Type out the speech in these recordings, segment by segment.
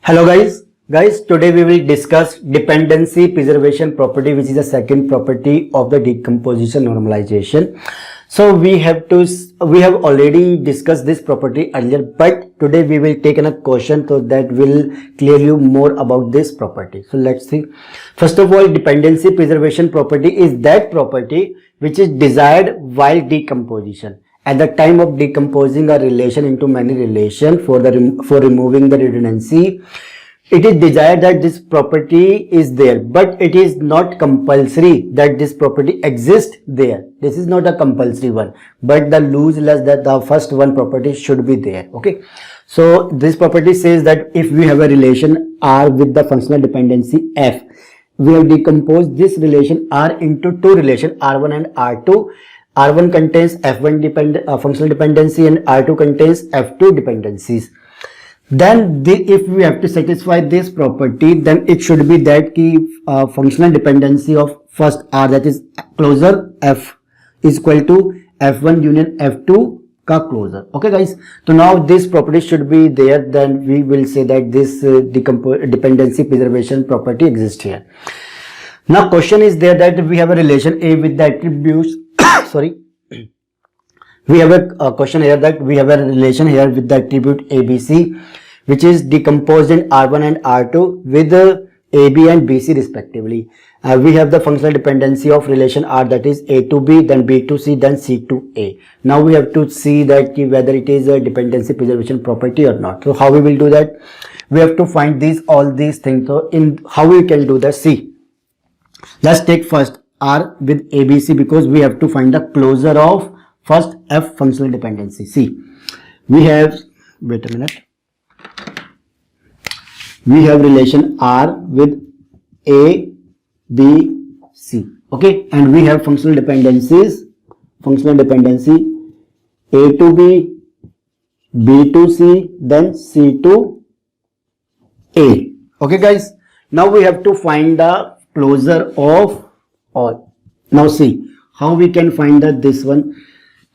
Hello guys, today we will discuss dependency preservation property, which is the second property of the decomposition normalization. So we have already discussed this property earlier, but today we will take a question so that will clear you more about this property. So let's see. First of all, dependency preservation property is that property which is desired while decomposition. At the time of decomposing a relation into many relations for removing the redundancy, it is desired that this property is there, but it is not compulsory that this property exists there. This is not a compulsory one, but the loose-less that the first one property should be there. Okay, so this property says that if we have a relation R with the functional dependency F, we have decomposed this relation R into two relations, R1 and R2. R1 contains F1 functional dependency and R2 contains F2 dependencies. Then if we have to satisfy this property, then it should be that functional dependency of first R, that is closure F, is equal to F1 union F2 ka closure. Okay guys, so now this property should be there, then we will say that this dependency preservation property exists here. Now question is there that we have a relation A with the attributes sorry, we have a question here that we have a relation here with the attribute ABC, which is decomposed in R1 and R2 with AB and BC respectively. We have the functional dependency of relation R, that is A to B, then B to C, then C to A. Now we have to see that whether it is a dependency preservation property or not. So how we will do that? We have to find all these things. So in how we can do that? See, let's take first R with ABC, because we have to find the closure of first F functional dependency. See, we have, wait a minute, we have relation R with A, B, C. Okay, and we have functional dependency A to B, B to C, then C to A. Okay guys, now we have to find the closure of all. Now see how we can find this one.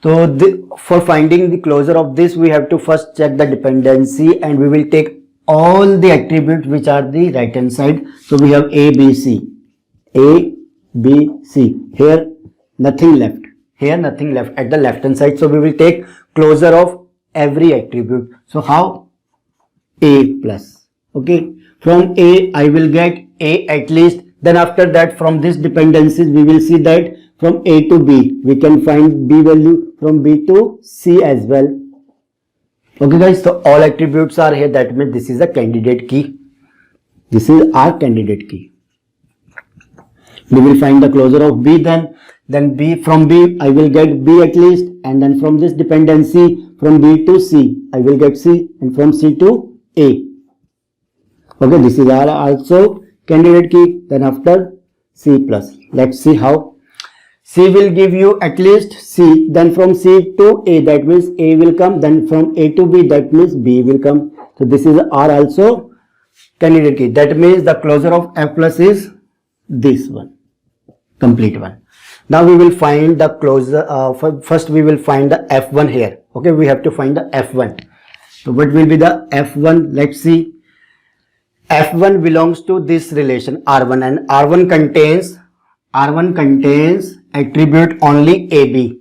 So for finding the closure of this, we have to first check the dependency, and we will take all the attributes which are the right hand side. So we have A, B, C, A, B, C. Here nothing left. Here nothing left at the left hand side. So we will take closure of every attribute. So how? A plus. Okay. From A I will get A at least. Then after that, from this dependencies we will see that from A to B we can find B value, from B to C as well. Okay guys, so all attributes are here. That means this is a candidate key. This is our candidate key. We will find the closure of B, then B, from B I will get B at least, and then from this dependency from B to C I will get C, and from C to A. Okay, this is our also candidate key. Then after C plus, let's see how. C will give you at least C, then from C to A, that means A will come, then from A to B, that means B will come. So this is R also candidate key. That means the closure of F plus is this one, complete one. Now we will find the closure. First we will find the F1 here. Okay, we have to find the F1. So what will be the F1? Let's see. F1 belongs to this relation R1, and R1 contains attribute only AB.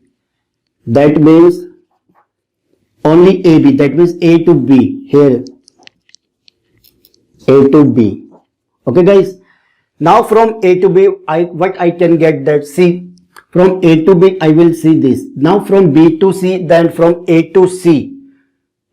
That means only AB. That means A to B. Here A to B. Okay guys. Now from A to B, what I can get that C. From A to B I will see this. Now from B to C, then from A to C.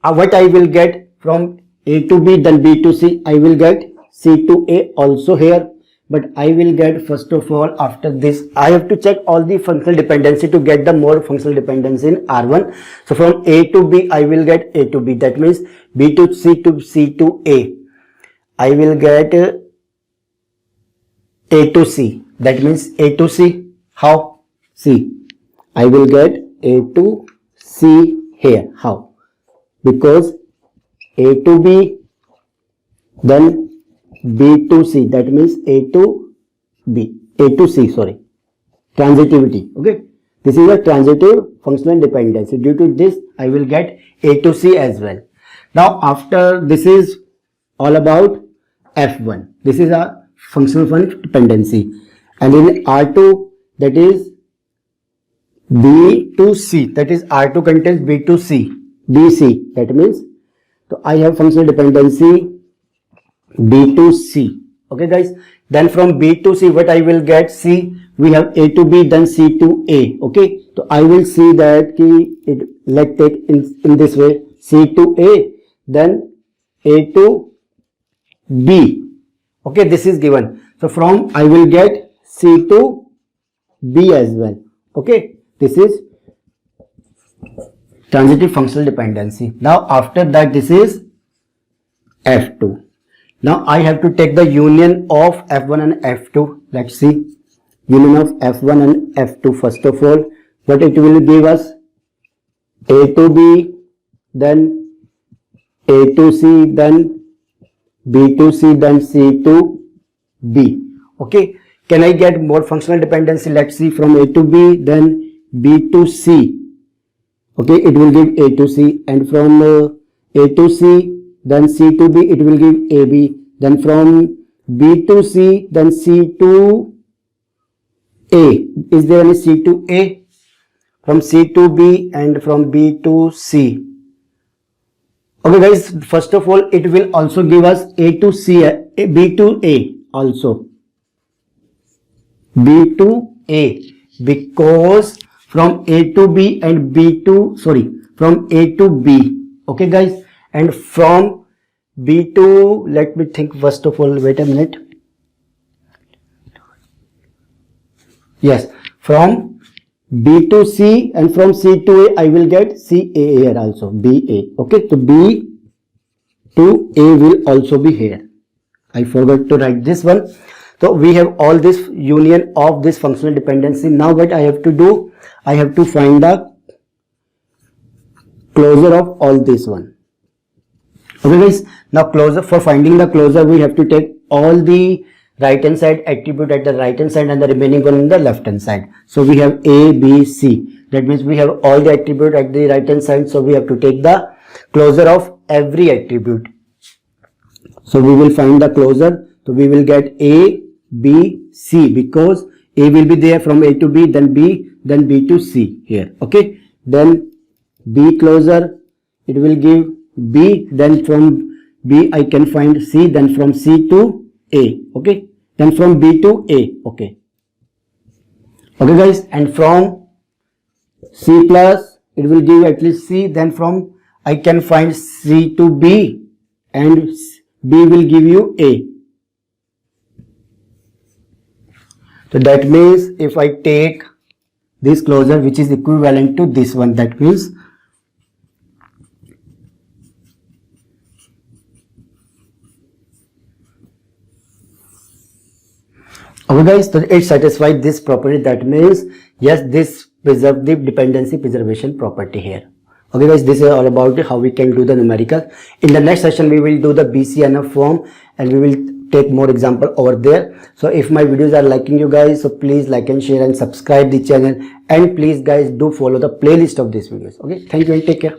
What I will get from A to B, then B to C, I will get C to A also here. But I will get, first of all, after this I have to check all the functional dependency to get the more functional dependency in R1. So from A to B I will get A to B. That means B to C to A. I will get A to C. That means A to C. How? C. I will get A to C here. How? Because A to B, then B to C, that means A to B, A to C, sorry, transitivity. Okay, this is a transitive functional dependency. Due to this I will get A to C as well. Now after this is all about F1. This is a functional fund dependency. And in R2, that is B to C. That is R2 contains B to C. BC. That means, so I have functional dependency B to C. Okay guys. Then from B to C, what I will get? C. We have A to B, then C to A. Okay. So I will see that let's take in this way, C to A, then A to B. Okay, this is given. So from I will get C to B as well. Okay, this is transitive functional dependency. Now after that, this is F2. Now I have to take the union of F1 and F2. Let's see. Union of F1 and F2. First of all, what it will give us? A to B, then A to C, then B to C, then C to B. Okay. Can I get more functional dependency? Let's see, from A to B, then B to C. Okay, it will give A to C, and from A to C, then C to B, it will give AB. Then from B to C, then C to A. Is there any C to A? From C to B and from B to C. Okay guys, first of all, it will also give us A to C, B to A also. B to A, because from A to B and from A to B. Okay guys, and from B to, let me think first of all, wait a minute. Yes, from B to C and from C to A, I will get CA here also, BA. Okay, so B to A will also be here. I forgot to write this one. So we have all this union of this functional dependency. Now what I have to do, I have to find the closure of all this one. Okay guys, now closure, for finding the closure, we have to take all the right hand side attribute at the right hand side and the remaining one on the left hand side. So we have A, B, C. That means we have all the attribute at the right hand side. So we have to take the closure of every attribute. So we will find the closure. So we will get A, B, C, because A will be there from A to B, then B to C here. Okay. Then B closure, it will give B, then from B I can find C, then from C to A. Okay. Then from B to A. Okay. Okay guys, and from C plus, it will give at least C, then from I can find C to B, and B will give you A. So that means if I take this closure, which is equivalent to this one, that means okay guys, so it satisfies this property. That means yes, this preserve the dependency preservation property here. Okay guys, this is all about how we can do the numerical. In the next session, we will do the BCNF form and we will take more example over there. So if my videos are liking you guys, so please like and share and subscribe the channel, and please guys do follow the playlist of these videos. Okay, thank you and take care.